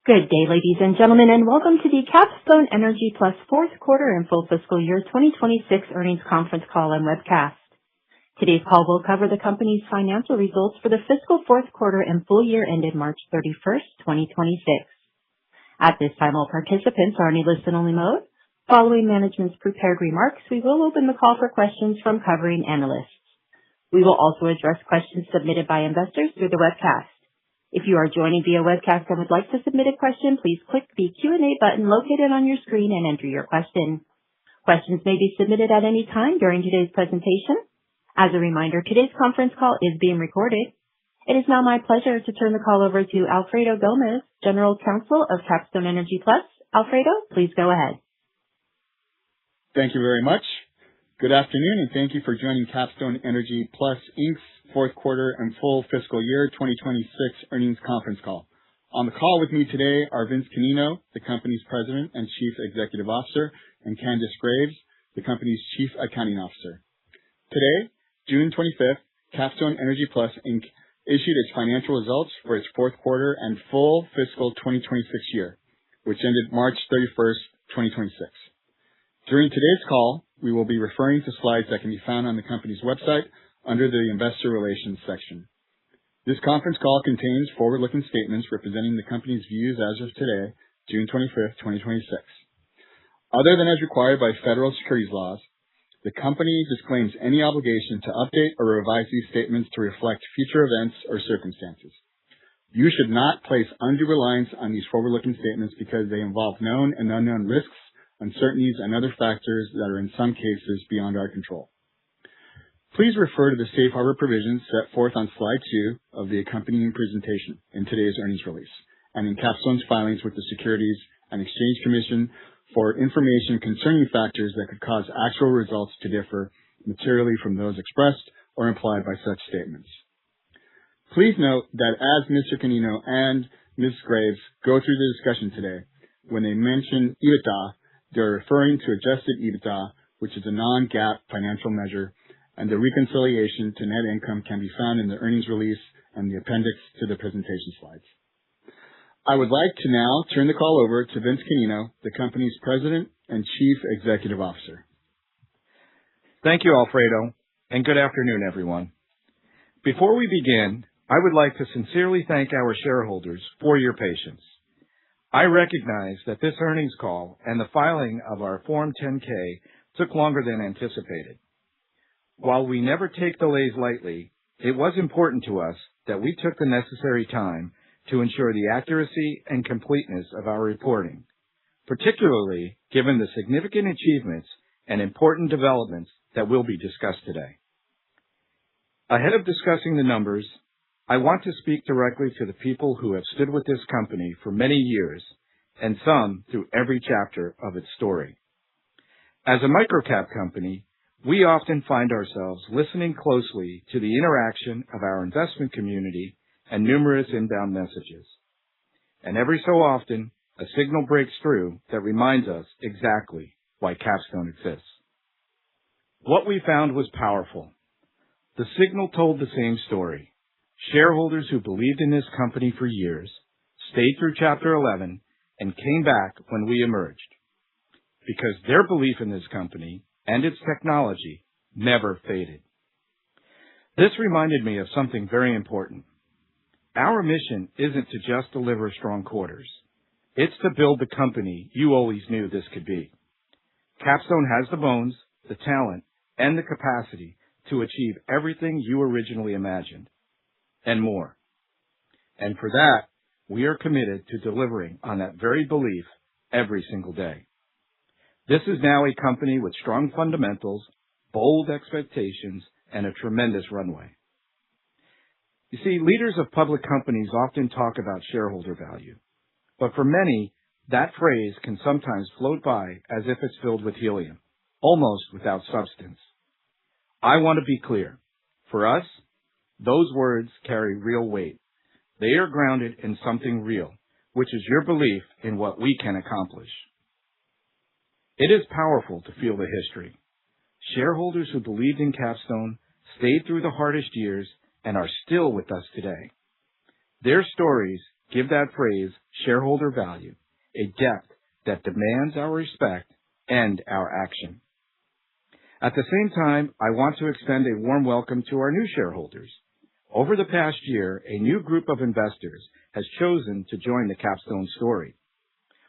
Good day, ladies and gentlemen, and welcome to the Capstone Energy Plus fourth quarter and full fiscal year 2026 earnings conference call and webcast. Today's call will cover the company's financial results for the fiscal fourth quarter and full year ended March 31st, 2026. At this time, all participants are in a listen-only mode. Following management's prepared remarks, we will open the call for questions from covering analysts. We will also address questions submitted by investors through the webcast. If you are joining via webcast and would like to submit a question, please click the Q&A button located on your screen and enter your question. Questions may be submitted at any time during today's presentation. As a reminder, today's conference call is being recorded. It is now my pleasure to turn the call over to Alfredo Gomez, General Counsel of Capstone Energy Plus. Alfredo, please go ahead. Thank you very much. Good afternoon, and thank you for joining Capstone Energy Plus Inc.'s fourth quarter and full fiscal year 2026 earnings conference call. On the call with me today are Vince Canino, the company's President and Chief Executive Officer, and Candace Graves, the company's Chief Accounting Officer. Today, June 25th, Capstone Energy Plus Inc. issued its financial results for its fourth quarter and full fiscal 2026 year, which ended March 31st, 2026. During today's call, we will be referring to slides that can be found on the company's website under the Investor Relations section. This conference call contains forward-looking statements representing the company's views as of today, June 25th, 2026. Other than as required by federal securities laws, the company disclaims any obligation to update or revise these statements to reflect future events or circumstances. You should not place undue reliance on these forward-looking statements because they involve known and unknown risks, uncertainties, and other factors that are in some cases beyond our control. Please refer to the safe harbor provisions set forth on slide 2 of the accompanying presentation in today's earnings release and in Capstone's filings with the Securities and Exchange Commission for information concerning factors that could cause actual results to differ materially from those expressed or implied by such statements. Please note that as Mr. Canino and Ms. Graves go through the discussion today, when they mention EBITDA, they're referring to adjusted EBITDA, which is a non-GAAP financial measure, and the reconciliation to net income can be found in the earnings release and the appendix to the presentation slides. I would like to now turn the call over to Vince Canino, the company's President and Chief Executive Officer. Thank you, Alfredo, and good afternoon, everyone. Before we begin, I would like to sincerely thank our shareholders for your patience. I recognize that this earnings call and the filing of our Form 10-K took longer than anticipated. While we never take delays lightly, it was important to us that we took the necessary time to ensure the accuracy and completeness of our reporting, particularly given the significant achievements and important developments that will be discussed today. Ahead of discussing the numbers, I want to speak directly to the people who have stood with this company for many years, and some through every chapter of its story. As a microcap company, we often find ourselves listening closely to the interaction of our investment community and numerous inbound messages. And every so often, a signal breaks through that reminds us exactly why Capstone exists. What we found was powerful. The signal told the same story. Shareholders who believed in this company for years stayed through Chapter 11 and came back when we emerged, because their belief in this company and its technology never faded. This reminded me of something very important. Our mission isn't to just deliver strong quarters. It's to build the company you always knew this could be. Capstone has the bones, the talent, and the capacity to achieve everything you originally imagined, and more. And for that, we are committed to delivering on that very belief every single day. This is now a company with strong fundamentals, bold expectations, and a tremendous runway. You see, leaders of public companies often talk about shareholder value, but for many, that phrase can sometimes float by as if it's filled with helium, almost without substance. I want to be clear. For us, those words carry real weight. They are grounded in something real, which is your belief in what we can accomplish. It is powerful to feel the history. Shareholders who believed in Capstone stayed through the hardest years and are still with us today. Their stories give that phrase shareholder value a depth that demands our respect and our action. At the same time, I want to extend a warm welcome to our new shareholders. Over the past year, a new group of investors has chosen to join the Capstone story.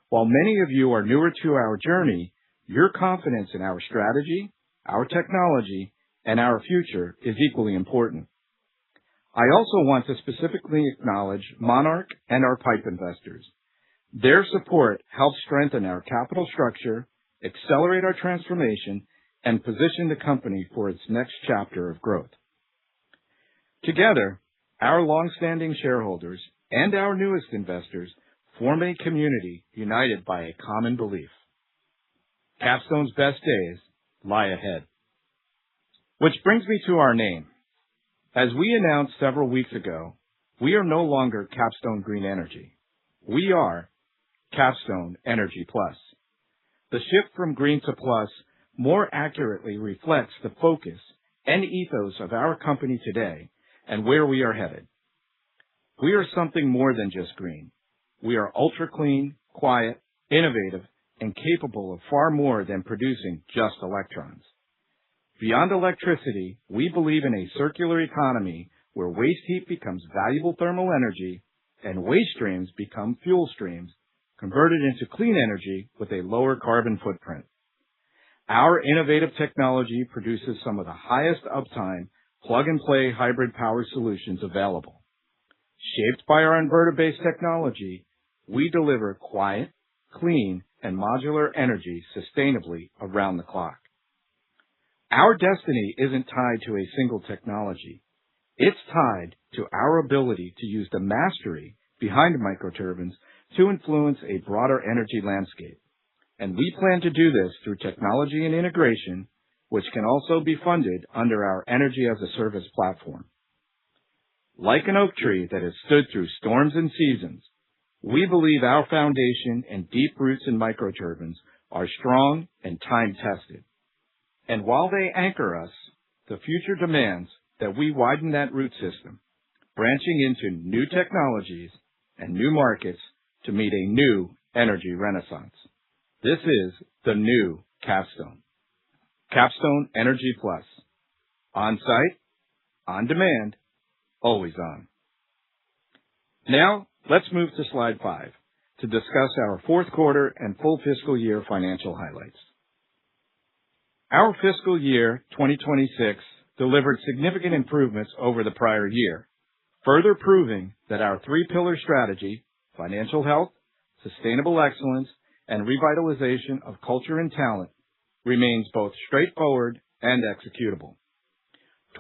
While many of you are newer to our journey, your confidence in our strategy, our technology, and our future is equally important. I also want to specifically acknowledge Monarch and our PIPE investors. Their support helps strengthen our capital structure, accelerate our transformation, and position the company for its next chapter of growth. Together, our long-standing shareholders and our newest investors form a community united by a common belief. Capstone's best days lie ahead. Which brings me to our name. As we announced several weeks ago, we are no longer Capstone Green Energy. We are Capstone Energy Plus. The shift from green to plus more accurately reflects the focus and ethos of our company today and where we are headed. We are something more than just green. We are ultra clean, quiet, innovative, and capable of far more than producing just electrons. Beyond electricity, we believe in a circular economy where waste heat becomes valuable thermal energy and waste streams become fuel streams converted into clean energy with a lower carbon footprint. Our innovative technology produces some of the highest uptime plug-and-play hybrid power solutions available. Shaped by our inverter-based technology, we deliver quiet, clean, and modular energy sustainably around the clock. Our destiny isn't tied to a single technology. It's tied to our ability to use the mastery behind microturbines to influence a broader energy landscape. And we plan to do this through technology and integration, which can also be funded under our Energy as a Service platform. Like an oak tree that has stood through storms and seasons, we believe our foundation and deep roots in microturbines are strong and time-tested. And while they anchor us, the future demands that we widen that root system, branching into new technologies and new markets to meet a new energy renaissance. This is the new Capstone. Capstone Energy Plus. On-site, on demand, always on. Now, let's move to slide 5 to discuss our fourth quarter and full fiscal year financial highlights. Our fiscal year 2026 delivered significant improvements over the prior year, further proving that our three-pillar strategy, financial health, sustainable excellence, and revitalization of culture and talent, remains both straightforward and executable.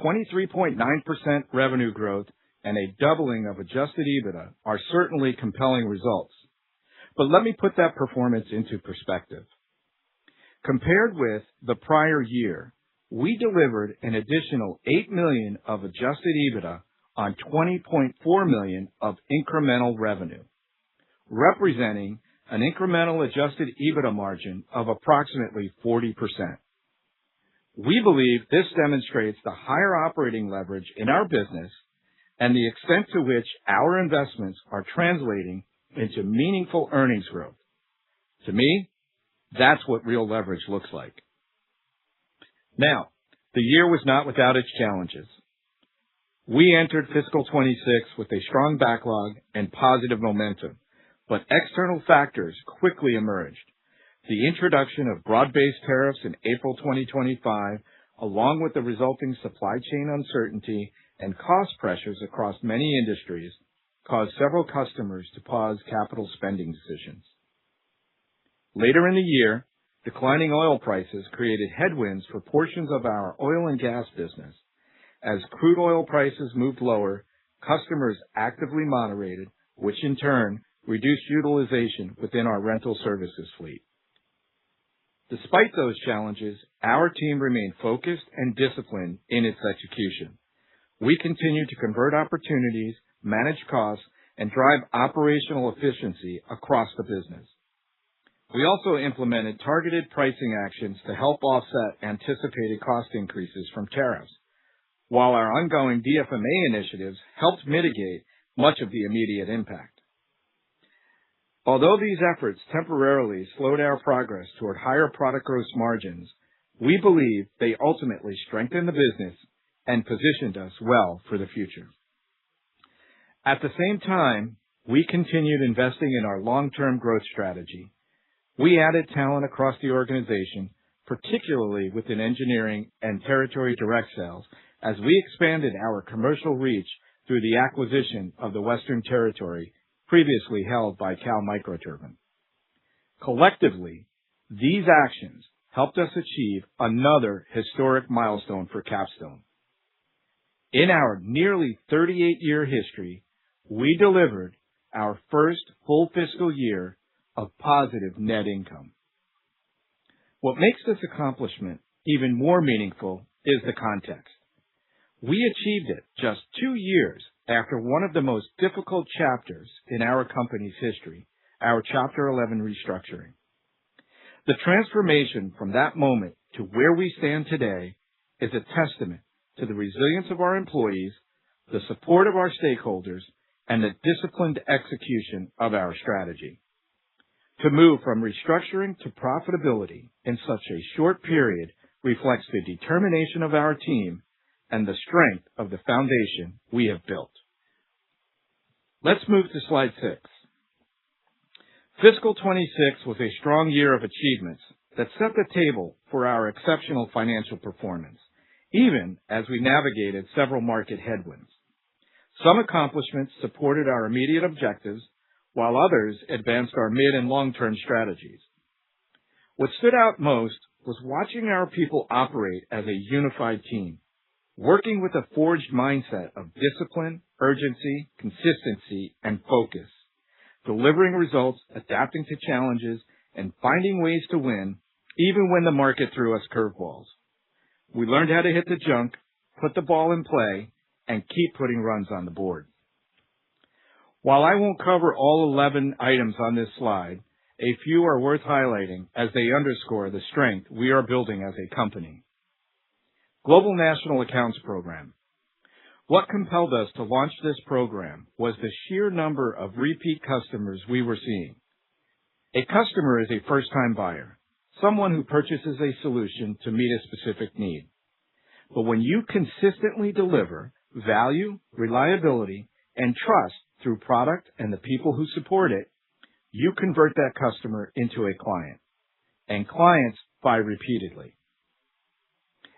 23.9% revenue growth and a doubling of adjusted EBITDA are certainly compelling results. But let me put that performance into perspective. Compared with the prior year, we delivered an additional $8 million of adjusted EBITDA on $20.4 million of incremental revenue, representing an incremental adjusted EBITDA margin of approximately 40%. We believe this demonstrates the higher operating leverage in our business and the extent to which our investments are translating into meaningful earnings growth. To me, that's what real leverage looks like. Now, the year was not without its challenges. We entered fiscal 26 with a strong backlog and positive momentum, but external factors quickly emerged. The introduction of broad-based tariffs in April 2025, along with the resulting supply chain uncertainty and cost pressures across many industries, caused several customers to pause capital spending decisions. Later in the year, declining oil prices created headwinds for portions of our oil and gas business. As crude oil prices moved lower, customers actively moderated, which in turn reduced utilization within our rental services fleet. Despite those challenges, our team remained focused and disciplined in its execution. We continue to convert opportunities, manage costs, and drive operational efficiency across the business. We also implemented targeted pricing actions to help offset anticipated cost increases from tariffs, while our ongoing DFMA initiatives helped mitigate much of the immediate impact. Although these efforts temporarily slowed our progress toward higher product gross margins, we believe they ultimately strengthened the business and positioned us well for the future. At the same time, we continued investing in our long-term growth strategy. We added talent across the organization, particularly within engineering and territory direct sales, as we expanded our commercial reach through the acquisition of the Western Territory previously held by Microturbine. Collectively, these actions helped us achieve another historic milestone for Capstone. In our nearly 38-year history, we delivered our first full fiscal year of positive net income. What makes this accomplishment even more meaningful is the context. We achieved it just 2 years after one of the most difficult chapters in our company's history, our Chapter 11 restructuring. The transformation from that moment to where we stand today is a testament to the resilience of our employees, the support of our stakeholders, and the disciplined execution of our strategy. To move from restructuring to profitability in such a short period reflects the determination of our team and the strength of the foundation we have built. Let's move to slide 6. Fiscal 26 was a strong year of achievements that set the table for our exceptional financial performance, even as we navigated several market headwinds. Some accomplishments supported our immediate objectives, while others advanced our mid- and long-term strategies. What stood out most was watching our people operate as a unified team, working with a forged mindset of discipline, urgency, consistency, and focus, delivering results, adapting to challenges, and finding ways to win, even when the market threw us curveballs. We learned how to hit the junk, put the ball in play, and keep putting runs on the board. While I won't cover all 11 items on this slide, a few are worth highlighting as they underscore the strength we are building as a company. Global National Accounts Program. What compelled us to launch this program was the sheer number of repeat customers we were seeing. A customer is a first-time buyer, someone who purchases a solution to meet a specific need. But when you consistently deliver value, reliability, and trust through product and the people who support it, you convert that customer into a client, and clients buy repeatedly.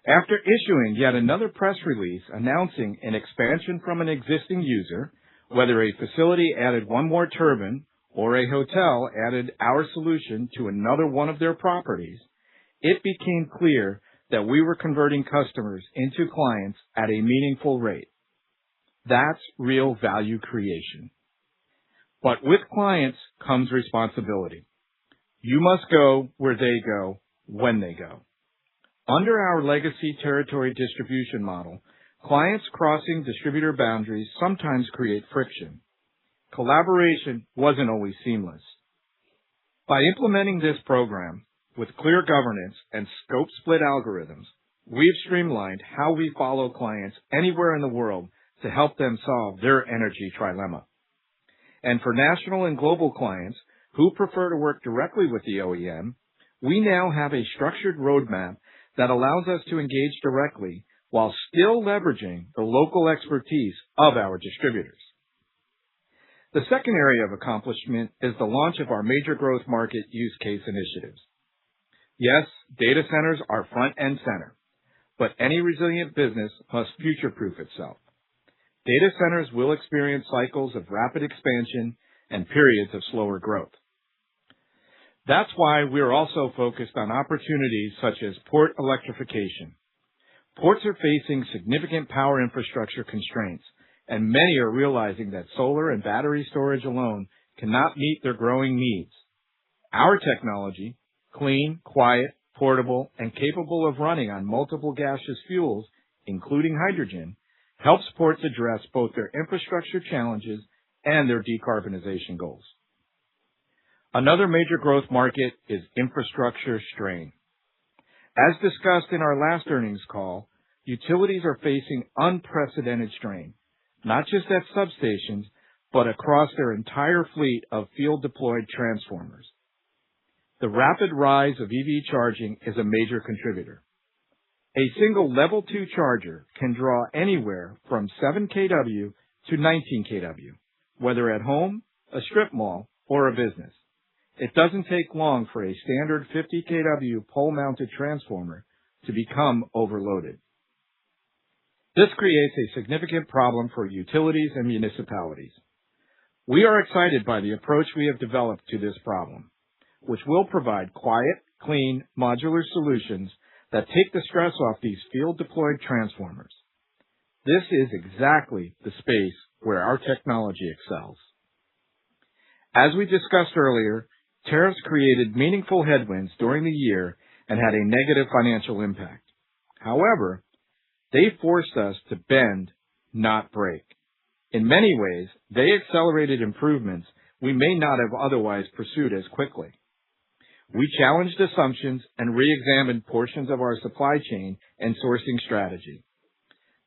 After issuing yet another press release announcing an expansion from an existing user, whether a facility added one more turbine or a hotel added our solution to another one of their properties, it became clear that we were converting customers into clients at a meaningful rate. That's real value creation. But with clients comes responsibility. You must go where they go, when they go. Under our legacy territory distribution model, clients crossing distributor boundaries sometimes create friction. Collaboration wasn't always seamless. By implementing this program with clear governance and scope split algorithms, we've streamlined how we follow clients anywhere in the world to help them solve their energy trilemma. And for national and global clients who prefer to work directly with the OEM, we now have a structured roadmap that allows us to engage directly while still leveraging the local expertise of our distributors. The second area of accomplishment is the launch of our major growth market use case initiatives. Yes, data centers are front and center, but any resilient business must future-proof itself. Data centers will experience cycles of rapid expansion and periods of slower growth. That's why we're also focused on opportunities such as port electrification. Ports are facing significant power infrastructure constraints, and many are realizing that solar and battery storage alone cannot meet their growing needs. Our technology, clean, quiet, portable, and capable of running on multiple gaseous fuels, including hydrogen, helps ports address both their infrastructure challenges and their decarbonization goals. Another major growth market is infrastructure strain. As discussed in our last earnings call, utilities are facing unprecedented strain, not just at substations, but across their entire fleet of field-deployed transformers. The rapid rise of EV charging is a major contributor. A single Level 2 charger can draw anywhere from 7 kW to 19 kW, whether at home, a strip mall, or a business. It doesn't take long for a standard 50 kW pole-mounted transformer to become overloaded. This creates a significant problem for utilities and municipalities. We are excited by the approach we have developed to this problem, which will provide quiet, clean, modular solutions that take the stress off these field-deployed transformers. This is exactly the space where our technology excels. As we discussed earlier, tariffs created meaningful headwinds during the year and had a negative financial impact. However, they forced us to bend, not break. In many ways, they accelerated improvements we may not have otherwise pursued as quickly. We challenged assumptions and re-examined portions of our supply chain and sourcing strategy.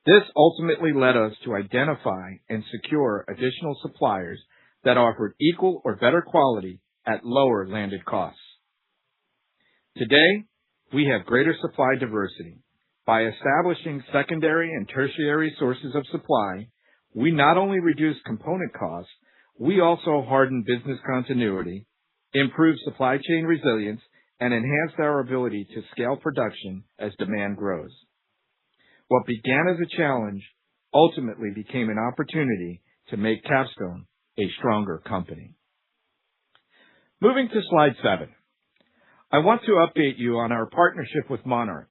This ultimately led us to identify and secure additional suppliers that offered equal or better quality at lower landed costs. Today, we have greater supply diversity. By establishing secondary and tertiary sources of supply, we not only reduce component costs, we also harden business continuity, improve supply chain resilience, and enhance our ability to scale production as demand grows. What began as a challenge ultimately became an opportunity to make Capstone a stronger company. Moving to slide 7. I want to update you on our partnership with Monarch.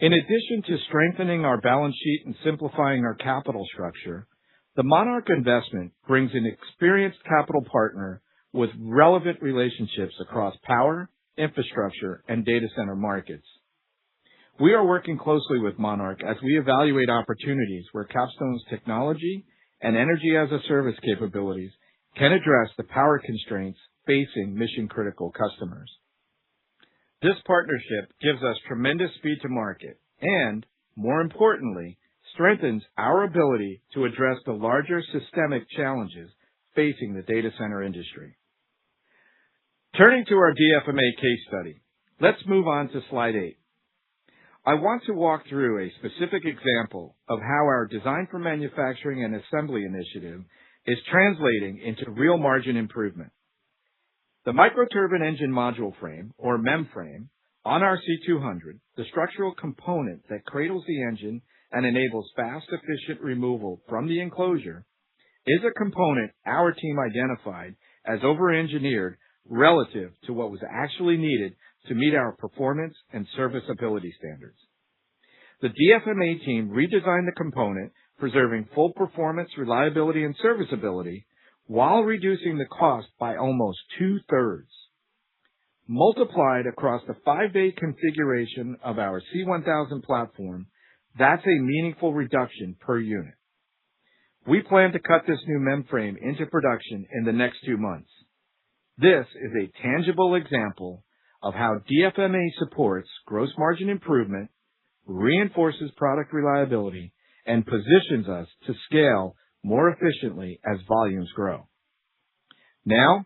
In addition to strengthening our balance sheet and simplifying our capital structure, the Monarch investment brings an experienced capital partner with relevant relationships across power, infrastructure, and data center markets. We are working closely with Monarch as we evaluate opportunities where Capstone's technology and energy-as-a-service capabilities can address the power constraints facing mission-critical customers. This partnership gives us tremendous speed to market and, more importantly, strengthens our ability to address the larger systemic challenges facing the data center industry. Turning to our DFMA case study, let's move on to slide 8. I want to walk through a specific example of how our Design for Manufacturing and Assembly initiative is translating into real margin improvement. The Microturbine engine module frame, or MEM frame, on our C200, the structural component that cradles the engine and enables fast, efficient removal from the enclosure, is a component our team identified as over-engineered relative to what was actually needed to meet our performance and serviceability standards. The DFMA team redesigned the component, preserving full performance, reliability, and serviceability, while reducing the cost by almost 2/3. Multiplied across the 5-bay configuration of our C1000 platform, that's a meaningful reduction per unit. We plan to cut this new MEM frame into production in the next 2 months. This is a tangible example of how DFMA supports gross margin improvement, reinforces product reliability, and positions us to scale more efficiently as volumes grow. Now,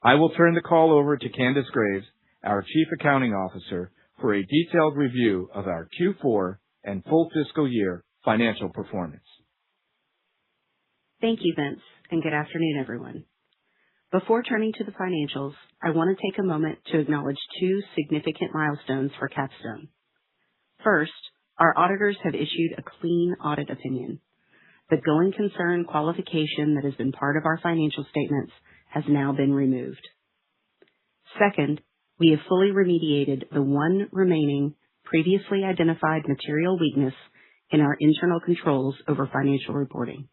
I will turn the call over to Candace Graves, our Chief Accounting Officer, for a detailed review of our Q4 and full fiscal year financial performance. Thank you, Vince, and good afternoon, everyone. Before turning to the financials, I want to take a moment to acknowledge 2 significant milestones for Capstone. First, our auditors have issued a clean audit opinion. The going concern qualification that has been part of our financial statements has now been removed. Second, we have fully remediated the 1 remaining previously identified material weakness in our internal controls over financial reporting.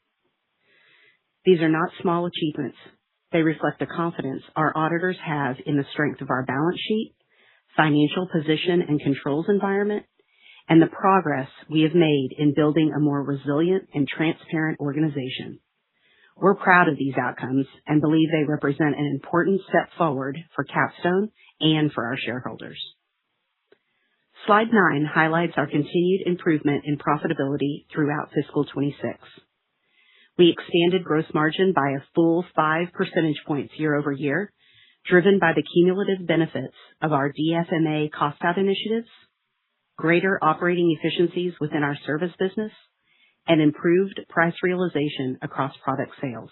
These are not small achievements. They reflect the confidence our auditors have in the strength of our balance sheet, financial position and controls environment, and the progress we have made in building a more resilient and transparent organization. We're proud of these outcomes and believe they represent an important step forward for Capstone and for our shareholders. Slide 9 highlights our continued improvement in profitability throughout fiscal 26. We expanded gross margin by a full 5 percentage points year-over-year, driven by the cumulative benefits of our DFMA cost-out initiatives, greater operating efficiencies within our service business, and improved price realization across product sales.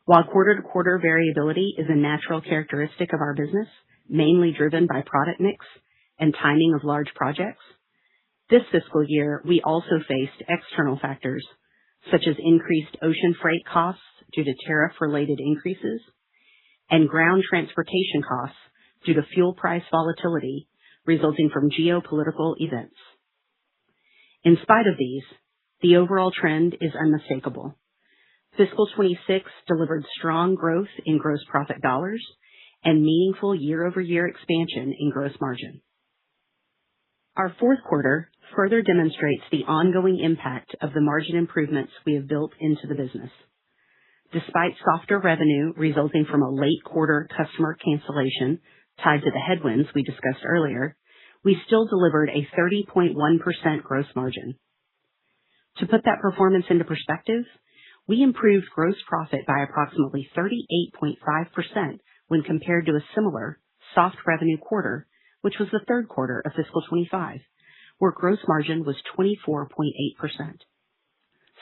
While quarter-to-quarter variability is a natural characteristic of our business, mainly driven by product mix and timing of large projects, this fiscal year we also faced external factors such as increased ocean freight costs due to tariff-related increases and ground transportation costs due to fuel price volatility resulting from geopolitical events. In spite of these, the overall trend is unmistakable. Fiscal 26 delivered strong growth in gross profit dollars and meaningful year-over-year expansion in gross margin. Our fourth quarter further demonstrates the ongoing impact of the margin improvements we have built into the business. Despite softer revenue resulting from a late quarter customer cancellation tied to the headwinds we discussed earlier, we still delivered a 30.1% gross margin. To put that performance into perspective, we improved gross profit by approximately 38.5% when compared to a similar soft revenue quarter, which was the third quarter of fiscal 25, where gross margin was 24.8%.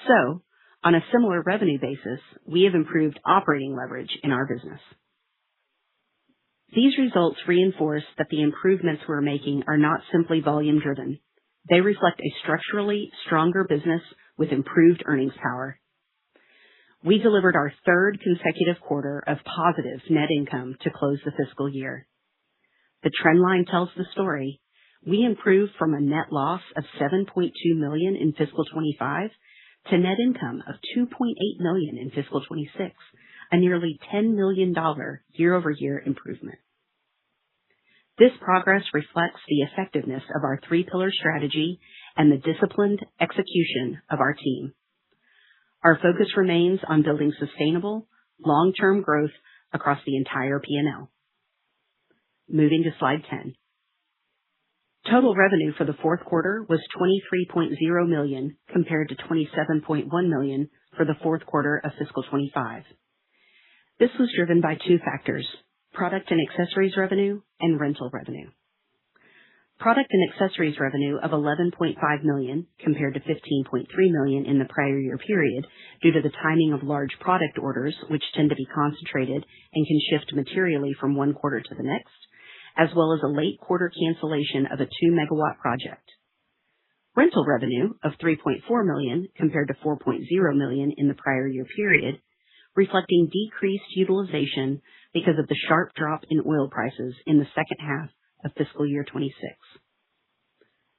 So, on a similar revenue basis, we have improved operating leverage in our business. These results reinforce that the improvements we're making are not simply volume driven. They reflect a structurally stronger business with improved earnings power. We delivered our third consecutive quarter of positive net income to close the fiscal year. The trend line tells the story. We improved from a net loss of $7.2 million in fiscal 25 to net income of $2.8 million in fiscal 26, a nearly $10 million year-over-year improvement. This progress reflects the effectiveness of our three-pillar strategy and the disciplined execution of our team. Our focus remains on building sustainable, long-term growth across the entire P&L. Moving to slide 10. Total revenue for the fourth quarter was $23.0 million compared to $27.1 million for the fourth quarter of fiscal 25. This was driven by two factors: product and accessories revenue and rental revenue. Product and accessories revenue of $11.5 million compared to $15.3 million in the prior year period due to the timing of large product orders, which tend to be concentrated and can shift materially from one quarter to the next, as well as a late quarter cancellation of a 2-megawatt project. Rental revenue of $3.4 million compared to $4.0 million in the prior year period, reflecting decreased utilization because of the sharp drop in oil prices in the second half of fiscal year 26.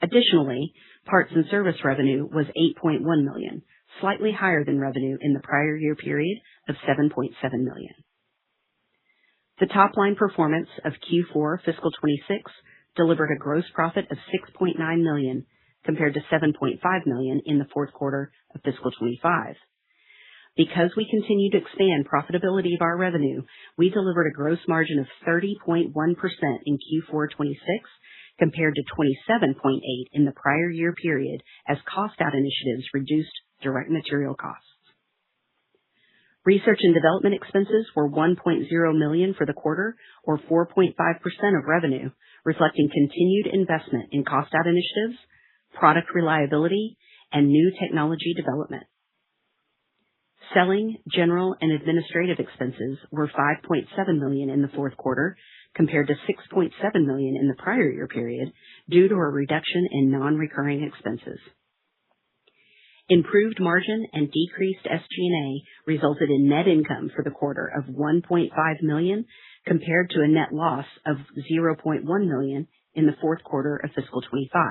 Additionally, parts and service revenue was $8.1 million, slightly higher than revenue in the prior year period of $7.7 million. The top-line performance of Q4 fiscal 26 delivered a gross profit of $6.9 million compared to $7.5 million in the fourth quarter of fiscal 25. Because we continue to expand profitability of our revenue, we delivered a gross margin of 30.1% in Q4 26 compared to 27.8% in the prior year period as cost-out initiatives reduced direct material costs. Research and development expenses were $1.0 million for the quarter, or 4.5% of revenue, reflecting continued investment in cost-out initiatives, product reliability, and new technology development. Selling, general, and administrative expenses were $5.7 million in the fourth quarter compared to $6.7 million in the prior year period due to a reduction in non-recurring expenses. Improved margin and decreased SG&A resulted in net income for the quarter of $1.5 million compared to a net loss of $0.1 million in the fourth quarter of fiscal 25.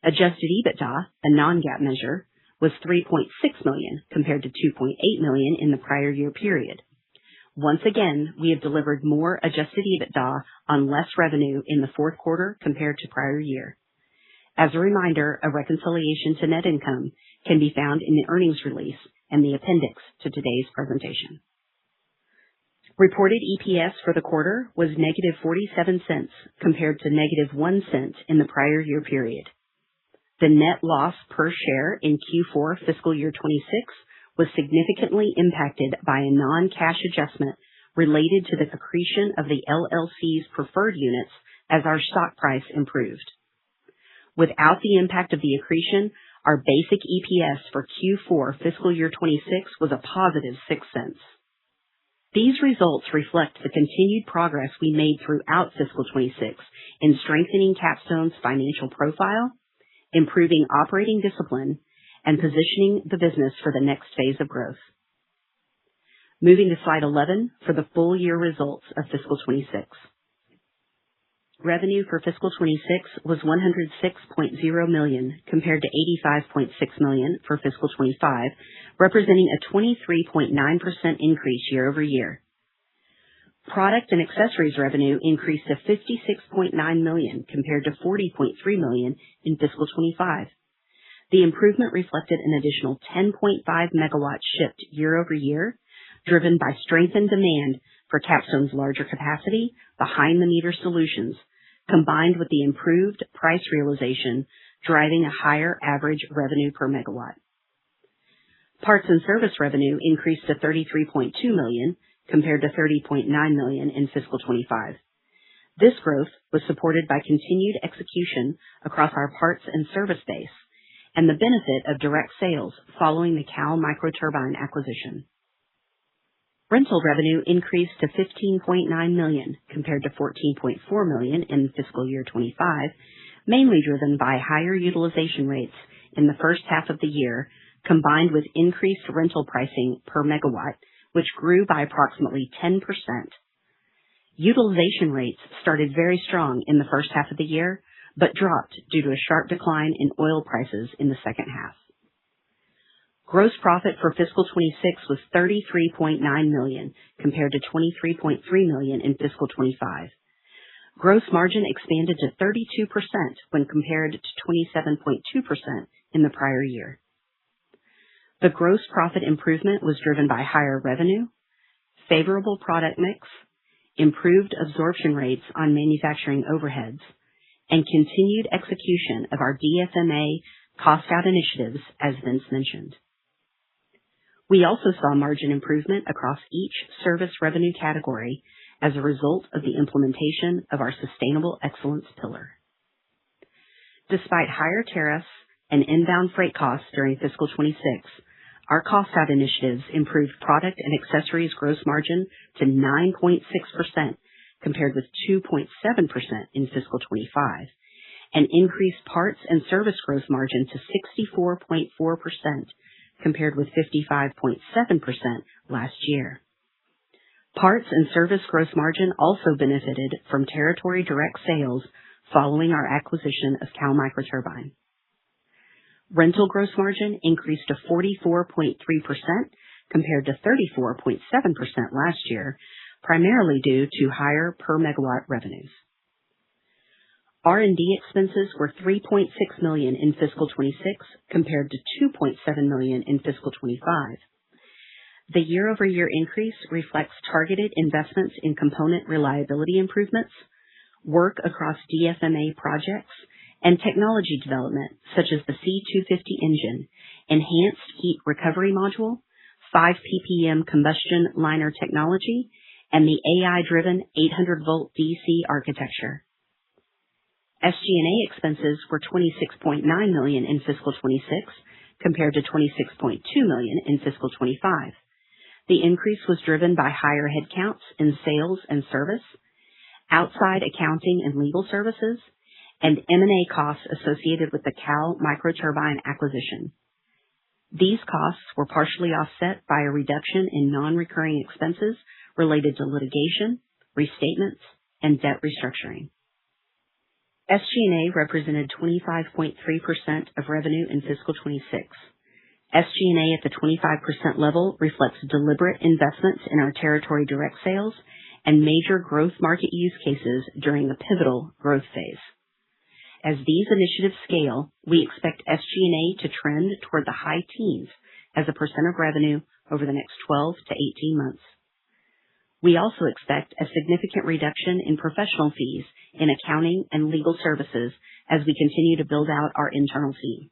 Adjusted EBITDA, a non-GAAP measure, was $3.6 million compared to $2.8 million in the prior year period. Once again, we have delivered more adjusted EBITDA on less revenue in the fourth quarter compared to prior year. As a reminder, a reconciliation to net income can be found in the earnings release and the appendix to today's presentation. Reported EPS for the quarter was negative 47 cents compared to negative 1 cent in the prior year period. The net loss per share in Q4 fiscal year 26 was significantly impacted by a non-cash adjustment related to the accretion of the LLC's preferred units as our stock price improved. Without the impact of the accretion, our basic EPS for Q4 fiscal year 26 was a positive 6 cents. These results reflect the continued progress we made throughout fiscal 26 in strengthening Capstone's financial profile, improving operating discipline, and positioning the business for the next phase of growth. Moving to slide 11 for the full year results of fiscal 26. Revenue for fiscal 26 was $106.0 million compared to $85.6 million for fiscal 25, representing a 23.9% increase year over year. Product and accessories revenue increased to $56.9 million compared to $40.3 million in fiscal 25. The improvement reflected an additional 10.5 megawatts shipped year over year, driven by strengthened demand for Capstone's larger capacity behind-the-meter solutions, combined with the improved price realization, driving a higher average revenue per megawatt. Parts and service revenue increased to $33.2 million compared to $30.9 million in fiscal 25. This growth was supported by continued execution across our parts and service base and the benefit of direct sales following the Cal Microturbine acquisition. Rental revenue increased to $15.9 million compared to $14.4 million in fiscal year 25, mainly driven by higher utilization rates in the first half of the year, combined with increased rental pricing per megawatt, which grew by approximately 10%. Utilization rates started very strong in the first half of the year, but dropped due to a sharp decline in oil prices in the second half. Gross profit for fiscal 26 was $33.9 million compared to $23.3 million in fiscal 25. Gross margin expanded to 32% when compared to 27.2% in the prior year. The gross profit improvement was driven by higher revenue, favorable product mix, improved absorption rates on manufacturing overheads, and continued execution of our DFMA cost-out initiatives, as Vince mentioned. We also saw margin improvement across each service revenue category as a result of the implementation of our sustainable excellence pillar. Despite higher tariffs and inbound freight costs during fiscal 26, our cost-out initiatives improved product and accessories gross margin to 9.6% compared with 2.7% in fiscal 25, and increased parts and service gross margin to 64.4% compared with 55.7% last year. Parts and service gross margin also benefited from territory direct sales following our acquisition of Cal Microturbine. Rental gross margin increased to 44.3% compared to 34.7% last year, primarily due to higher per megawatt revenues. R&D expenses were $3.6 million in fiscal 26 compared to $2.7 million in fiscal 25. The year-over-year increase reflects targeted investments in component reliability improvements, work across DFMA projects, and technology development such as the C250 engine, enhanced heat recovery module, 5 ppm combustion liner technology, and the AI-driven 800-volt DC architecture. SG&A expenses were $26.9 million in fiscal 26 compared to $26.2 million in fiscal 25. The increase was driven by higher headcounts in sales and service, outside accounting and legal services, and M&A costs associated with the Cal Microturbine acquisition. These costs were partially offset by a reduction in non-recurring expenses related to litigation, restatements, and debt restructuring. SG&A represented 25.3% of revenue in fiscal 26. SG&A at the 25% level reflects deliberate investments in our territory direct sales and major growth market use cases during the pivotal growth phase. As these initiatives scale, we expect SG&A to trend toward the high teens as a percent of revenue over the next 12 to 18 months. We also expect a significant reduction in professional fees in accounting and legal services as we continue to build out our internal team.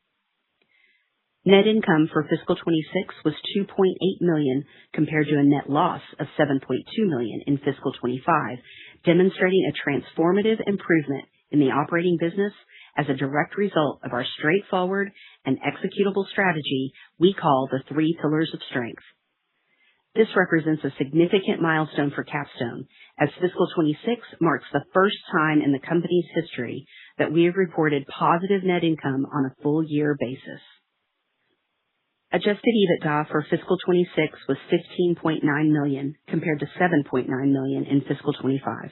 Net income for fiscal 26 was $2.8 million compared to a net loss of $7.2 million in fiscal 25, demonstrating a transformative improvement in the operating business as a direct result of our straightforward and executable strategy we call the 3 pillars of strength. This represents a significant milestone for Capstone, as fiscal 26 marks the first time in the company's history that we have reported positive net income on a full year basis. Adjusted EBITDA for fiscal 26 was $15.9 million compared to $7.9 million in fiscal 25.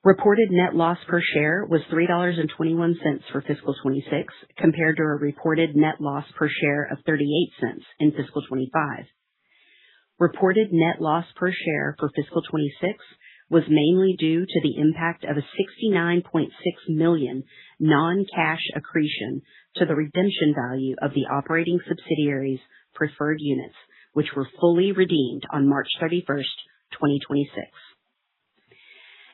Reported net loss per share was $3.21 for fiscal 26 compared to a reported net loss per share of 38 cents in fiscal 25. Reported net loss per share for fiscal 26 was mainly due to the impact of a $69.6 million non-cash accretion to the redemption value of the operating subsidiaries' preferred units, which were fully redeemed on March 31st, 2026.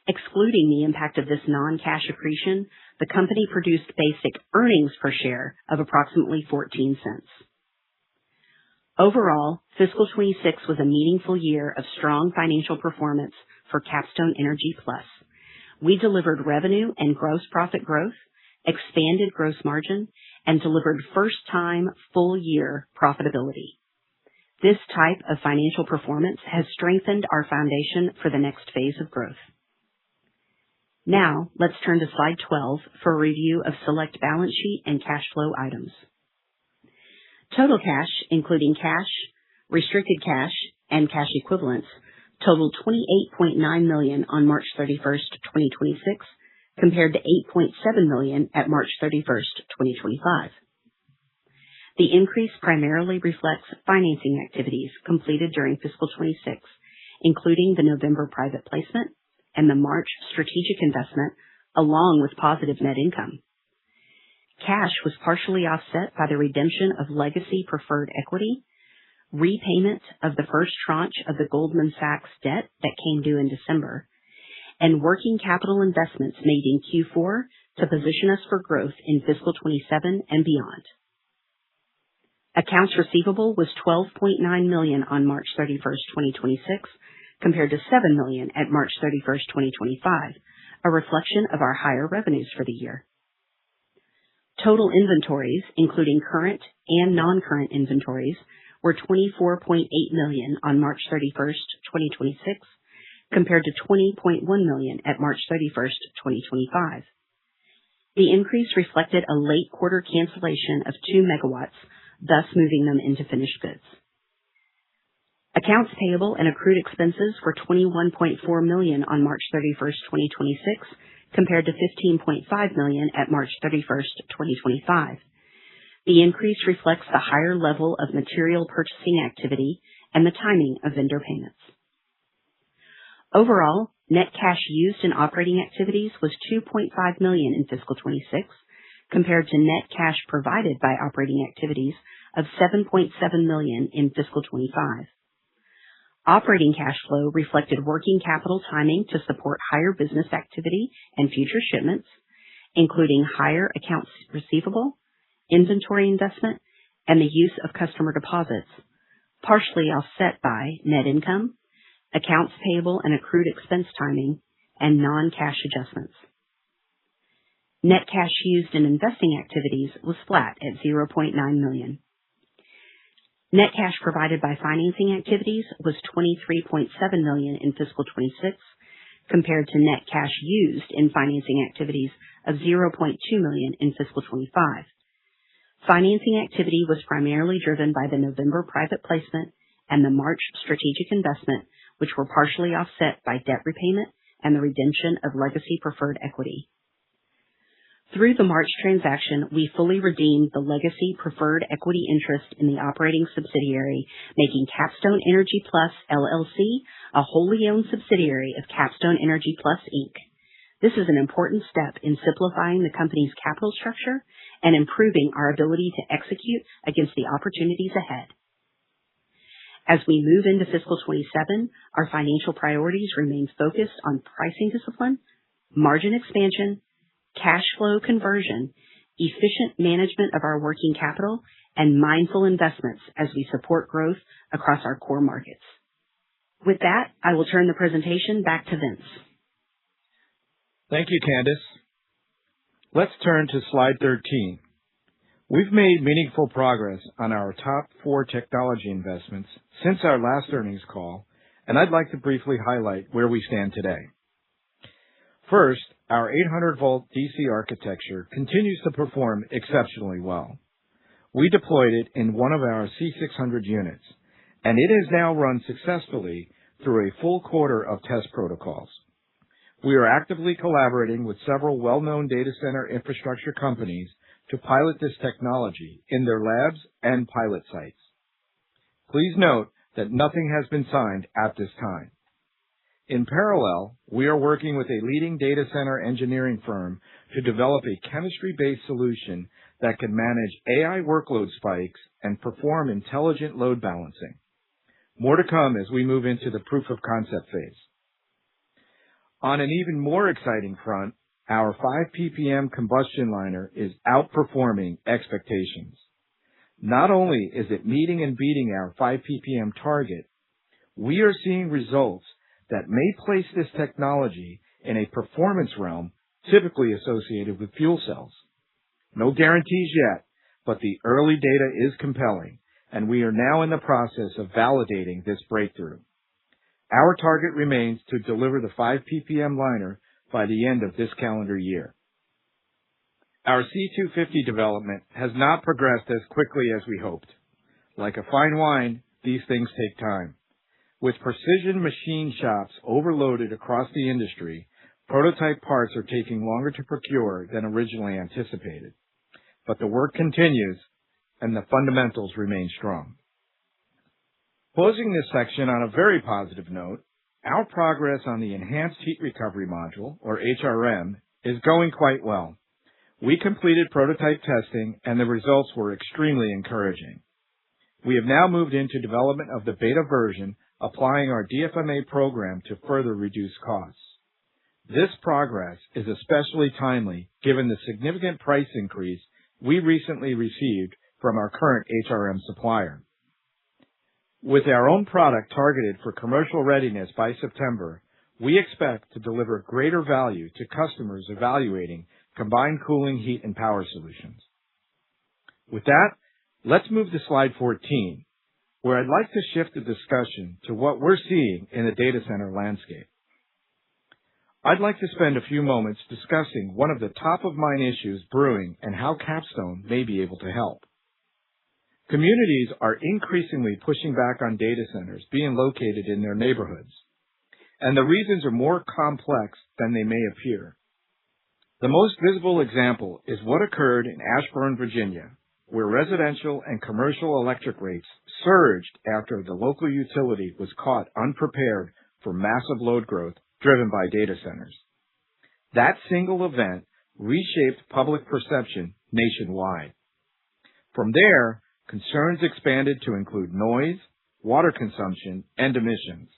Excluding the impact of this non-cash accretion, the company produced basic earnings per share of approximately 14 cents. Overall, fiscal 26 was a meaningful year of strong financial performance for Capstone Energy Plus. We delivered revenue and gross profit growth, expanded gross margin, and delivered first-time full-year profitability. This type of financial performance has strengthened our foundation for the next phase of growth. Now, let's turn to slide 12 for a review of select balance sheet and cash flow items. Total cash, including cash, restricted cash, and cash equivalents, totaled $28.9 million on March 31st, 2026, compared to $8.7 million at March 31st, 2025. The increase primarily reflects financing activities completed during fiscal 26, including the November private placement and the March strategic investment, along with positive net income. Cash was partially offset by the redemption of legacy preferred equity, repayment of the first tranche of the Goldman Sachs debt that came due in December, and working capital investments made in Q4 to position us for growth in fiscal 27 and beyond. Accounts receivable was $12.9 million on March 31st, 2026, compared to $7 million at March 31st, 2025, a reflection of our higher revenues for the year. Total inventories, including current and non-current inventories, were $24.8 million on March 31st, 2026, compared to $20.1 million at March 31st, 2025. The increase reflected a late quarter cancellation of 2 megawatts, thus moving them into finished goods. Accounts payable and accrued expenses were $21.4 million on March 31st, 2026, compared to $15.5 million at March 31st, 2025. The increase reflects the higher level of material purchasing activity and the timing of vendor payments. Overall, net cash used in operating activities was $2.5 million in fiscal 26, compared to net cash provided by operating activities of $7.7 million in fiscal 25. Operating cash flow reflected working capital timing to support higher business activity and future shipments, including higher accounts receivable, inventory investment, and the use of customer deposits, partially offset by net income, accounts payable and accrued expense timing, and non-cash adjustments. Net cash used in investing activities was flat at $0.9 million. Net cash provided by financing activities was $23.7 million in fiscal 26, compared to net cash used in financing activities of $0.2 million in fiscal 25. Financing activity was primarily driven by the November private placement and the March strategic investment, which were partially offset by debt repayment and the redemption of legacy preferred equity. Through the March transaction, we fully redeemed the legacy preferred equity interest in the operating subsidiary, making Capstone Energy Plus, LLC, a wholly owned subsidiary of Capstone Energy Plus, Inc. This is an important step in simplifying the company's capital structure and improving our ability to execute against the opportunities ahead. As we move into fiscal 27, our financial priorities remain focused on pricing discipline, margin expansion, cash flow conversion, efficient management of our working capital, and mindful investments as we support growth across our core markets. With that, I will turn the presentation back to Vince. Thank you, Candace. Let's turn to slide 13. We've made meaningful progress on our top 4 technology investments since our last earnings call, and I'd like to briefly highlight where we stand today. First, our 800-volt DC architecture continues to perform exceptionally well. We deployed it in one of our C600 units, and it has now run successfully through a full quarter of test protocols. We are actively collaborating with several well-known data center infrastructure companies to pilot this technology in their labs and pilot sites. Please note that nothing has been signed at this time. In parallel, we are working with a leading data center engineering firm to develop a chemistry-based solution that can manage AI workload spikes and perform intelligent load balancing. More to come as we move into the proof of concept phase. On an even more exciting front, our 5 ppm combustion liner is outperforming expectations. Not only is it meeting and beating our 5 ppm target, we are seeing results that may place this technology in a performance realm typically associated with fuel cells. No guarantees yet, but the early data is compelling, and we are now in the process of validating this breakthrough. Our target remains to deliver the 5 ppm liner by the end of this calendar year. Our C250 development has not progressed as quickly as we hoped. Like a fine wine, these things take time. With precision machine shops overloaded across the industry, prototype parts are taking longer to procure than originally anticipated. But the work continues, and the fundamentals remain strong. Closing this section on a very positive note, our progress on the Enhanced Heat Recovery Module, or HRM, is going quite well. We completed prototype testing, and the results were extremely encouraging. We have now moved into development of the beta version, applying our DFMA program to further reduce costs. This progress is especially timely given the significant price increase we recently received from our current HRM supplier. With our own product targeted for commercial readiness by September, we expect to deliver greater value to customers evaluating combined cooling, heat, and power solutions. With that, let's move to slide 14, where I'd like to shift the discussion to what we're seeing in the data center landscape. I'd like to spend a few moments discussing one of the top-of-mind issues brewing and how Capstone may be able to help. Communities are increasingly pushing back on data centers being located in their neighborhoods, and the reasons are more complex than they may appear. The most visible example is what occurred in Ashburn, Virginia, where residential and commercial electric rates surged after the local utility was caught unprepared for massive load growth driven by data centers. That single event reshaped public perception nationwide. From there, concerns expanded to include noise, water consumption, and emissions.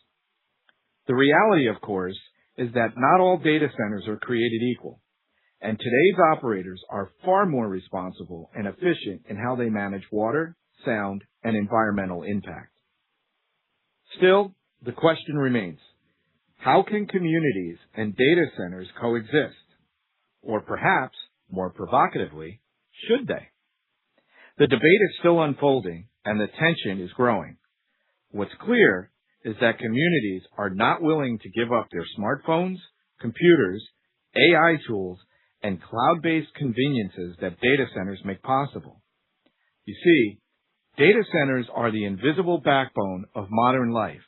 The reality, of course, is that not all data centers are created equal, and today's operators are far more responsible and efficient in how they manage water, sound, and environmental impact. Still, the question remains, how can communities and data centers coexist? Or perhaps, more provocatively, should they? The debate is still unfolding, and the tension is growing. What's clear is that communities are not willing to give up their smartphones, computers, AI tools, and cloud-based conveniences that data centers make possible. You see, data centers are the invisible backbone of modern life,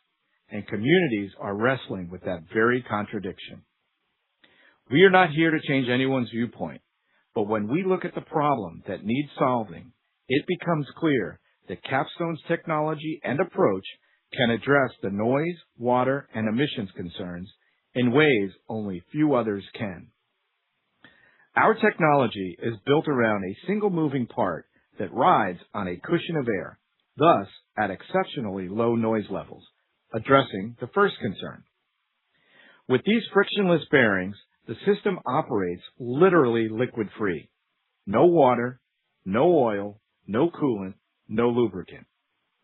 and communities are wrestling with that very contradiction. We are not here to change anyone's viewpoint, but when we look at the problem that needs solving, it becomes clear that Capstone's technology and approach can address the noise, water, and emissions concerns in ways only few others can. Our technology is built around a single moving part that rides on a cushion of air, thus at exceptionally low noise levels, addressing the first concern. With these frictionless bearings, the system operates literally liquid-free. No water, no oil, no coolant, no lubricant.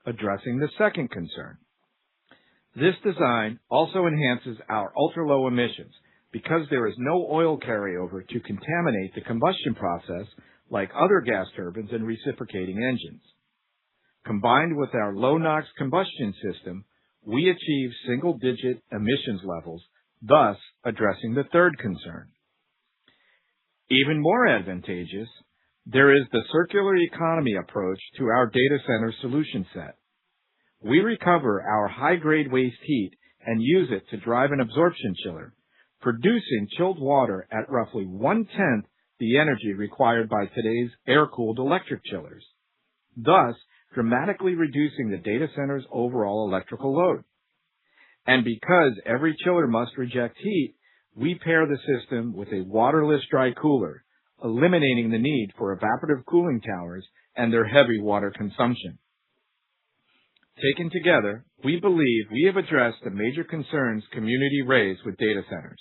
Addressing the second concern. This design also enhances our ultra-low emissions because there is no oil carryover to contaminate the combustion process like other gas turbines and reciprocating engines. Combined with our low NOx combustion system, we achieve single-digit emissions levels, thus addressing the third concern. Even more advantageous, there is the circular economy approach to our data center solution set. We recover our high-grade waste heat and use it to drive an absorption chiller, producing chilled water at roughly 1/10 the energy required by today's air-cooled electric chillers, thus dramatically reducing the data center's overall electrical load. And because every chiller must reject heat, we pair the system with a waterless dry cooler, eliminating the need for evaporative cooling towers and their heavy water consumption. Taken together, we believe we have addressed the major concerns community raised with data centers: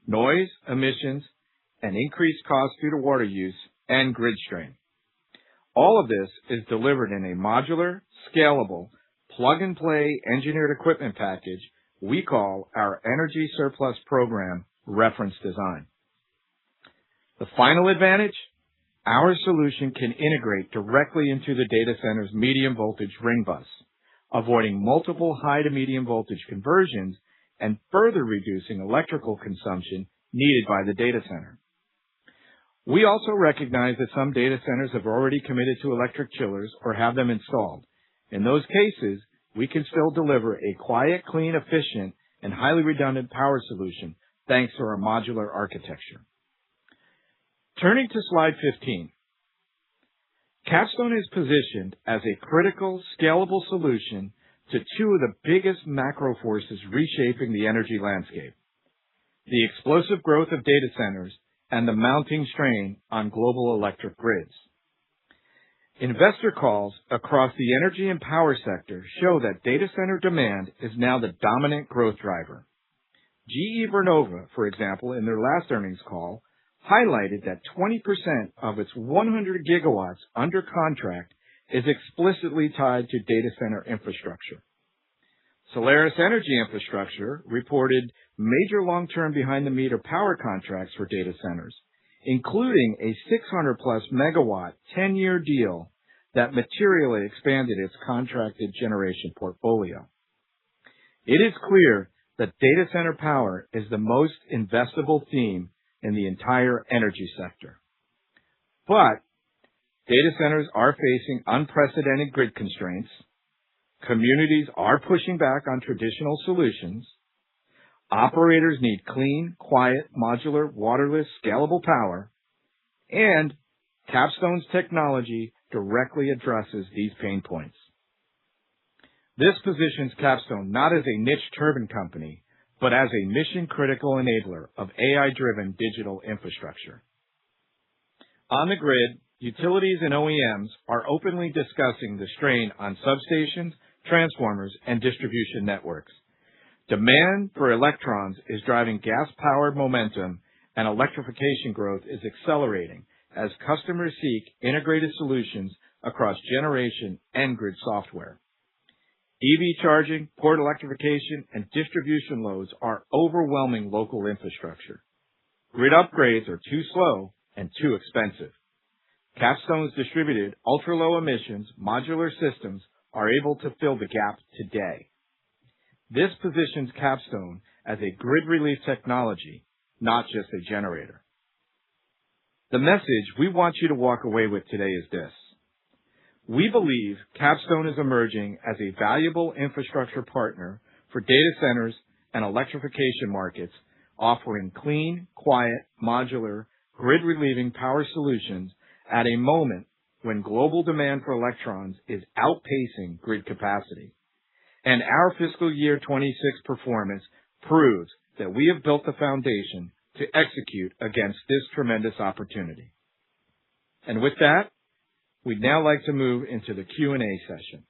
noise, emissions, and increased costs due to water use and grid strain. All of this is delivered in a modular, scalable, plug-and-play engineered equipment package we call our Energy Surplus Program Reference Design. The final advantage? Our solution can integrate directly into the data center's medium voltage ring bus, avoiding multiple high to medium voltage conversions and further reducing electrical consumption needed by the data center. We also recognize that some data centers have already committed to electric chillers or have them installed. In those cases, we can still deliver a quiet, clean, efficient, and highly redundant power solution thanks to our modular architecture. Turning to slide 15. Capstone is positioned as a critical, scalable solution to two of the biggest macro forces reshaping the energy landscape: the explosive growth of data centers and the mounting strain on global electric grids. Investor calls across the energy and power sector show that data center demand is now the dominant growth driver. GE Vernova, for example, in their last earnings call, highlighted that 20% of its 100 gigawatts under contract is explicitly tied to data center infrastructure. Solaris Energy Infrastructure reported major long-term behind-the-meter power contracts for data centers, including a 600-plus megawatt 10-year deal that materially expanded its contracted generation portfolio. It is clear that data center power is the most investable theme in the entire energy sector. But data centers are facing unprecedented grid constraints. Communities are pushing back on traditional solutions. Operators need clean, quiet, modular, waterless, scalable power. And Capstone's technology directly addresses these pain points. This positions Capstone not as a niche turbine company, but as a mission-critical enabler of AI-driven digital infrastructure. On the grid, utilities and OEMs are openly discussing the strain on substations, transformers, and distribution networks. Demand for electrons is driving gas-powered momentum, and electrification growth is accelerating as customers seek integrated solutions across generation and grid software. EV charging, port electrification, and distribution loads are overwhelming local infrastructure. Grid upgrades are too slow and too expensive. Capstone's distributed ultra-low emissions modular systems are able to fill the gap today. This positions Capstone as a grid relief technology, not just a generator. The message we want you to walk away with today is this: we believe Capstone is emerging as a valuable infrastructure partner for data centers and electrification markets, offering clean, quiet, modular, grid-relieving power solutions at a moment when global demand for electrons is outpacing grid capacity. And our fiscal year 26 performance proves that we have built the foundation to execute against this tremendous opportunity. And with that, we'd now like to move into the Q&A session.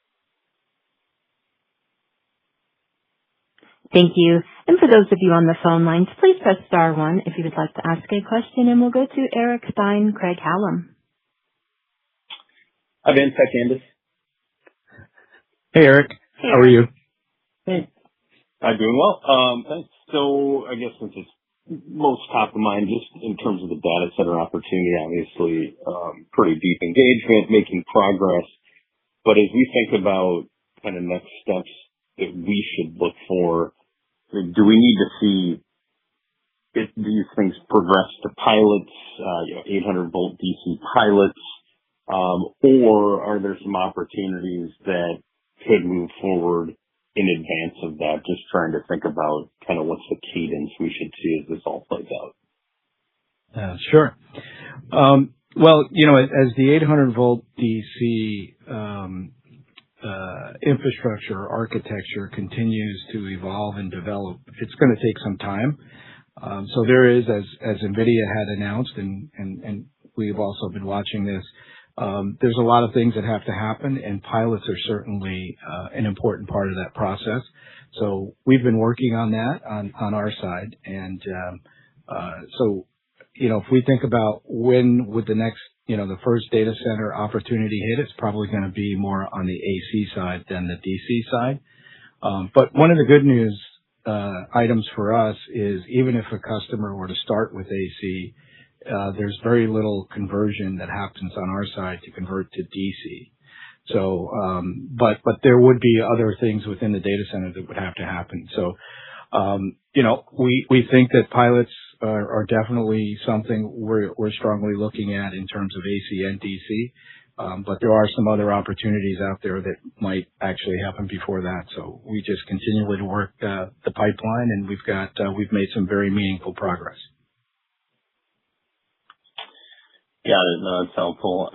Thank you. And for those of you on the phone lines, please press star 1 if you would like to ask a question, and we'll go to Eric Stein, Craig-Hallum. Hi, Vince. Hi, Candace. Hey, Eric. Hey, How are you? Hey. I'm doing well. Thanks. So I guess since it's most top of mind, just in terms of the data center opportunity, obviously pretty deep engagement, making progress. But as we think about kind of next steps that we should look for, do we need to see these things progress to pilots, 800-volt DC pilots, or are there some opportunities that could move forward in advance of that? Just trying to think about kind of what's the cadence we should see as this all plays out. Sure. Well, as the 800-volt DC infrastructure architecture continues to evolve and develop, it's going to take some time. So there is, as NVIDIA had announced, and we've also been watching this, there's a lot of things that have to happen, and pilots are certainly an important part of that process. So we've been working on that on our side. And so, if we think about when would the next, the first data center opportunity hit, it's probably going to be more on the AC side than the DC side. But one of the good news items for us is even if a customer were to start with AC, there's very little conversion that happens on our side to convert to DC. So, but there would be other things within the data center that would have to happen. So, we think that pilots are definitely something we're strongly looking at in terms of AC and DC. But there are some other opportunities out there that might actually happen before that. So we just continually work the pipeline, and we've made some very meaningful progress. Got it. No, that's helpful.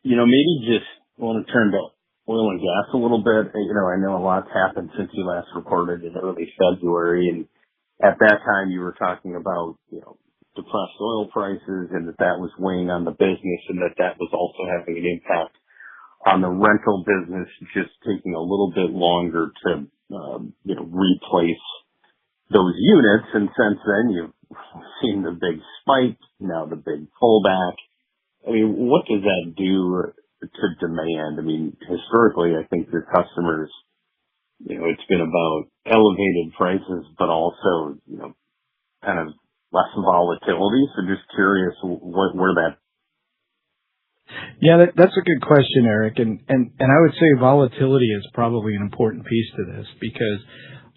Maybe just want to turn to oil and gas a little bit. I know a lot's happened since you last reported in early February, and at that time you were talking about, depressed oil prices and that was weighing on the business and that was also having an impact on the rental business, just taking a little bit longer to, replace those units. And since then you've seen the big spike, now the big pullback. I mean, what does that do to demand? I mean, historically, I think your customers, it's been about elevated prices, but also, kind of less volatility. So just curious where that. Yeah, that's a good question, Eric. And I would say volatility is probably an important piece to this because,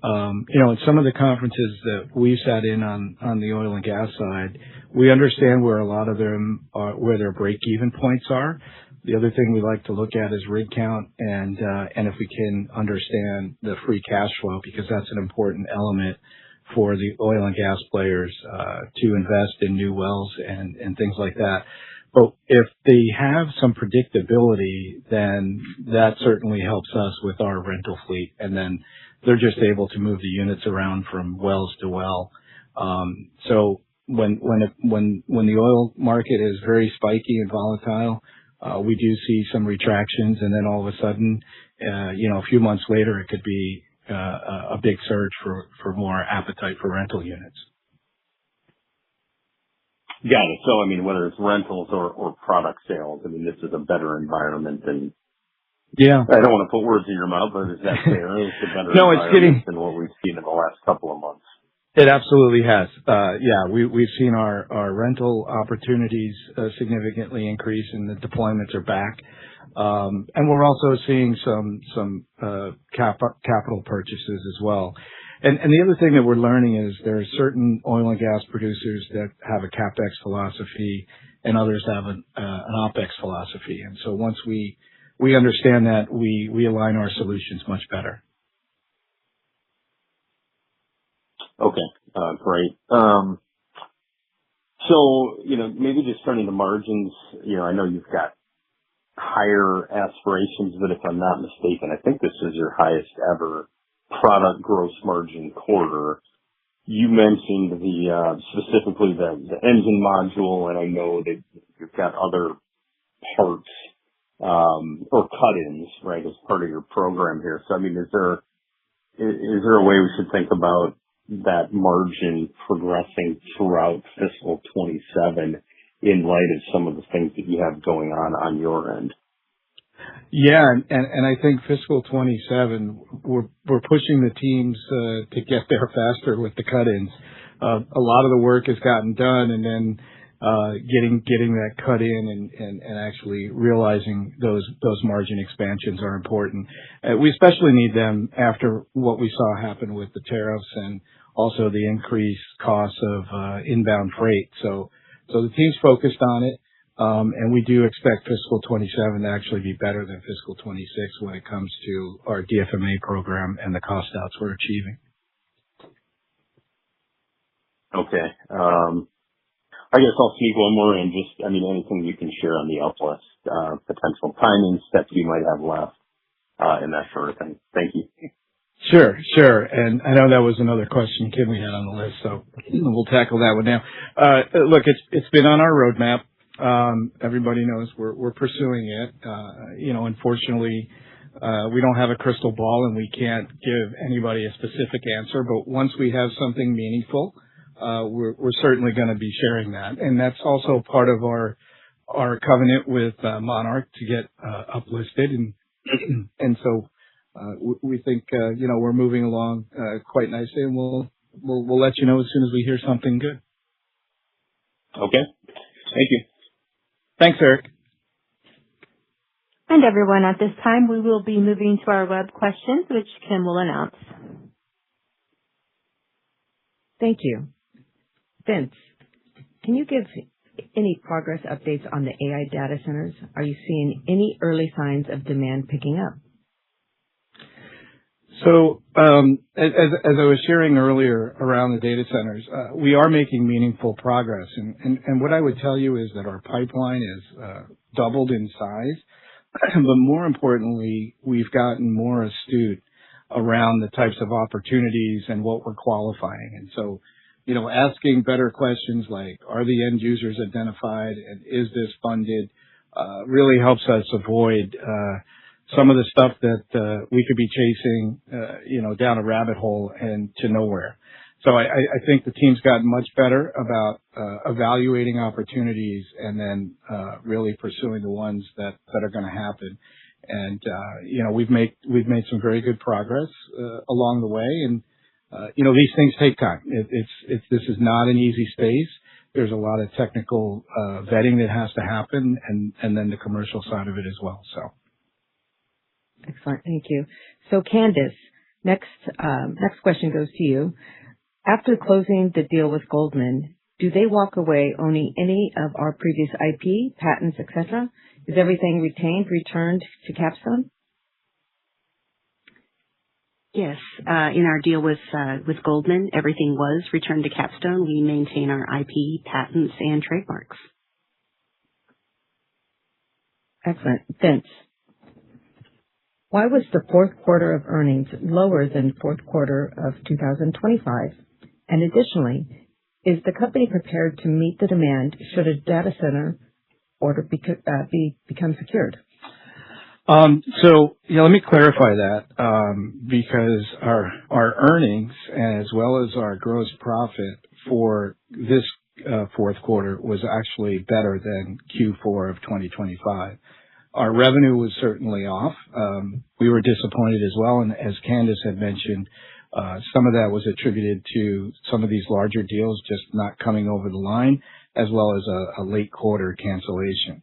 in some of the conferences that we sat in on the oil and gas side, we understand where a lot of them are, where their break-even points are. The other thing we like to look at is rig count and if we can understand the free cash flow, because that's an important element for the oil and gas players to invest in new wells and things like that. But if they have some predictability, then that certainly helps us with our rental fleet. And then they're just able to move the units around from wells to well. So when the oil market is very spiky and volatile, we do see some retractions, and then all of a sudden, a few months later, it could be a big surge for more appetite for rental units. Got it. So, I mean, whether it's rentals or product sales, I mean, this is a better environment than. Yeah. I don't want to put words in your mouth, but is that fair? It's a better environment than what we've seen in the last couple of months. It absolutely has. We've seen our rental opportunities significantly increase, and the deployments are back. And we're also seeing some capital purchases as well. And the other thing that we're learning is there are certain oil and gas producers that have a CapEx philosophy, and others have an OpEx philosophy. And so once we understand that, we align our solutions much better. Okay, great. So, maybe just turning to margins, I know you've got higher aspirations, but if I'm not mistaken, I think this is your highest ever product gross margin quarter. You mentioned specifically the engine module, and I know that you've got other parts, or cut-ins, right, as part of your program here. So, I mean, is is there a way we should think about that margin progressing throughout fiscal 27 in light of some of the things that you have going on your end? Yeah, and I think fiscal 27, we're pushing the teams to get there faster with the cut-ins. A lot of the work has gotten done, and then getting that cut in and actually realizing those margin expansions are important. We especially need them after what we saw happen with the tariffs and also the increased costs of inbound freight. So the team's focused on it, and we do expect fiscal 27 to actually be better than fiscal 26 when it comes to our DFMA program and the cost outs we're achieving. Okay. I guess I'll sneak one more in. Just, anything you can share on the uplift, potential timing, steps you might have left, and that sort of thing. Thank you. Sure. And I know that was another question Kim we had on the list, so we'll tackle that one now. Look, it's been on our roadmap. Everybody knows we're pursuing it. Unfortunately, we don't have a crystal ball and we can't give anybody a specific answer, but once we have something meaningful, we're certainly going to be sharing that. And that's also part of our covenant with Monarch to get uplisted. And so we think, we're moving along quite nicely, and we'll let you know as soon as we hear something good. Okay. Thank you. Thanks, Eric. And everyone, at this time, we will be moving to our web questions, which Kim will announce. Thank you. Vince, can you give any progress updates on the AI data centers? Are you seeing any early signs of demand picking up? So, as I was sharing earlier around the data centers, we are making meaningful progress. And what I would tell you is that our pipeline is doubled in size, but more importantly, we've gotten more astute around the types of opportunities and what we're qualifying. And so, asking better questions like, are the end users identified and is this funded, really helps us avoid some of the stuff that we could be chasing, down a rabbit hole and to nowhere. So I think the team's gotten much better about evaluating opportunities and then really pursuing the ones that are going to happen. And we've made some very good progress along the way. And these things take time. This is not an easy space. There's a lot of technical vetting that has to happen, and then the commercial side of it as well. So. Excellent. Thank you. So Candace, next question goes to you. After closing the deal with Goldman, do they walk away owning any of our previous IP, patents, etc.? Is everything returned to Capstone? Yes. In our deal with Goldman, everything was returned to Capstone. We maintain our IP, patents, and trademarks. Excellent. Vince, why was the fourth quarter of earnings lower than fourth quarter of 2025? And additionally, is the company prepared to meet the demand should a data center order become secured? Let me clarify that, because our earnings as well as our gross profit for this fourth quarter was actually better than Q4 of 2025. Our revenue was certainly off. We were disappointed as well, and as Candace had mentioned, some of that was attributed to some of these larger deals just not coming over the line, as well as a late quarter cancellation.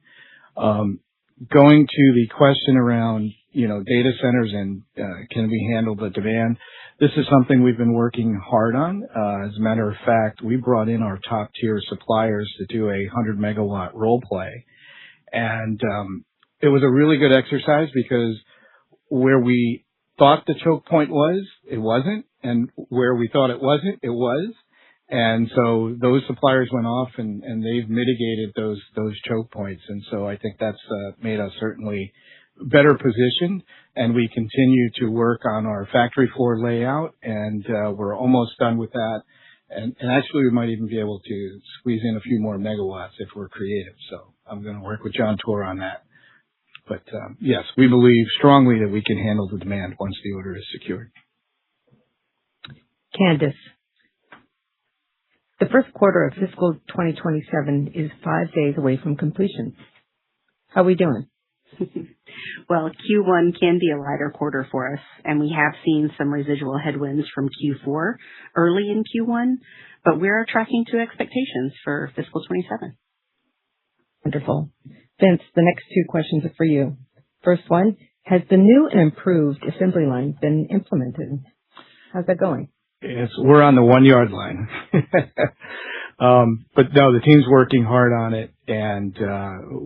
Going to the question around, data centers and can we handle the demand? This is something we've been working hard on. As a matter of fact, we brought in our top tier suppliers to do a 100 megawatt role play. And it was a really good exercise because where we thought the choke point was, it wasn't. And where we thought it wasn't, it was. And so those suppliers went off and they've mitigated those choke points. And so I think that's made us certainly better positioned, and we continue to work on our factory floor layout, and we're almost done with that. And actually we might even be able to squeeze in a few more megawatts if we're creative. So I'm going to work with John Tor on that. But yes, we believe strongly that we can handle the demand once the order is secured. Candace, the first quarter of fiscal 2027 is 5 days away from completion. How are we doing? Well, Q1 can be a lighter quarter for us, and we have seen some residual headwinds from Q4 early in Q1, but we're tracking to expectations for fiscal 27. Wonderful. Vince, the next two questions are for you. First one, has the new and improved assembly line been implemented? How's that going? Yes, we're on the 1 yard line. But no, the team's working hard on it, and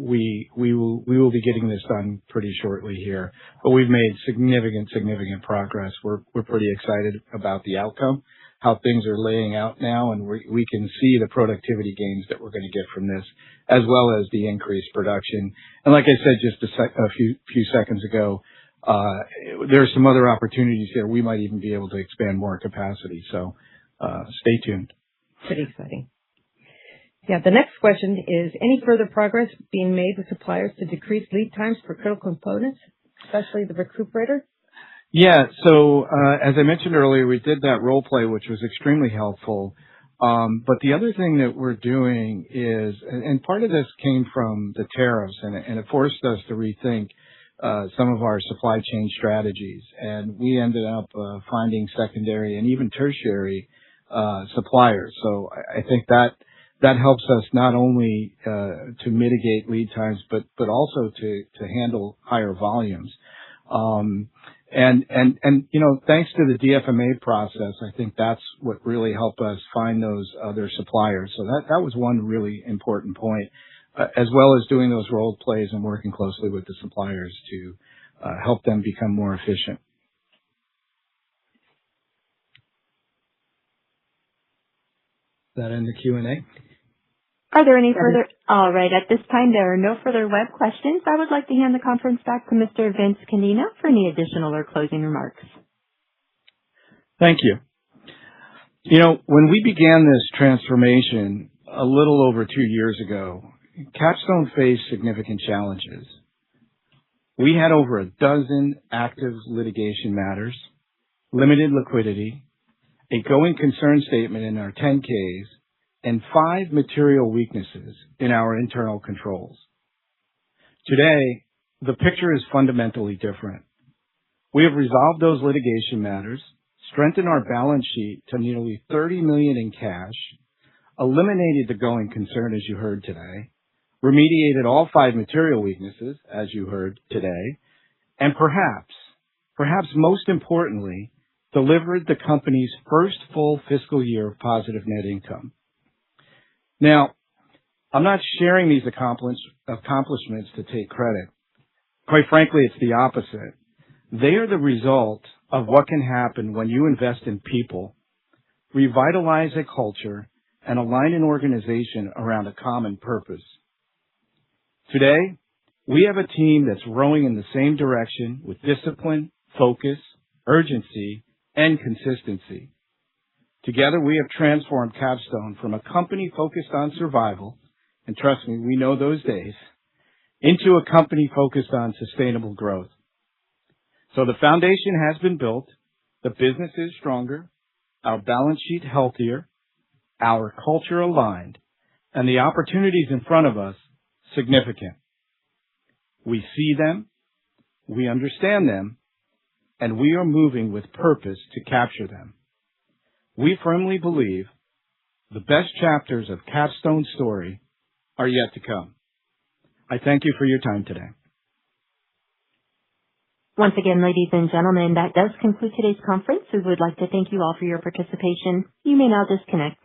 we will be getting this done pretty shortly here. But we've made significant progress. We're pretty excited about the outcome, how things are laying out now, and we can see the productivity gains that we're going to get from this, as well as the increased production. And like I said just a few seconds ago, there's some other opportunities here. We might even be able to expand more capacity. So stay tuned. Pretty exciting. Yeah, the next question is, any further progress being made with suppliers to decrease lead times for critical components, especially the recuperator? Yeah, so as I mentioned earlier, we did that role play, which was extremely helpful. But the other thing that we're doing is, and part of this came from the tariffs, and it forced us to rethink some of our supply chain strategies. And we ended up finding secondary and even tertiary suppliers. So I think that helps us not only to mitigate lead times, but also to handle higher volumes. And thanks to the DFMA process, I think that's what really helped us find those other suppliers. So that was one really important point, as well as doing those role plays and working closely with the suppliers to help them become more efficient. Is that in the Q&A? Are there any further? All right. At this time, there are no further web questions. I would like to hand the conference back to Mr. Vince Canino for any additional or closing remarks. Thank you. When we began this transformation a little over 2 years ago, Capstone faced significant challenges. We had over a dozen active litigation matters, limited liquidity, a going concern statement in our 10-Ks, and 5 material weaknesses in our internal controls. Today, the picture is fundamentally different. We have resolved those litigation matters, strengthened our balance sheet to nearly $30 million in cash, eliminated the going concern, as you heard today, remediated all 5 material weaknesses, as you heard today, and perhaps most importantly, delivered the company's first full fiscal year of positive net income. Now, I'm not sharing these accomplishments to take credit. Quite frankly, it's the opposite. They are the result of what can happen when you invest in people, revitalize a culture, and align an organization around a common purpose. Today, we have a team that's rowing in the same direction with discipline, focus, urgency, and consistency. Together, we have transformed Capstone from a company focused on survival, and trust me, we know those days, into a company focused on sustainable growth. So the foundation has been built, the business is stronger, our balance sheet healthier, our culture aligned, and the opportunities in front of us significant. We see them, we understand them, and we are moving with purpose to capture them. We firmly believe the best chapters of Capstone's story are yet to come. I thank you for your time today. Once again, ladies and gentlemen, that does conclude today's conference. We would like to thank you all for your participation. You may now disconnect.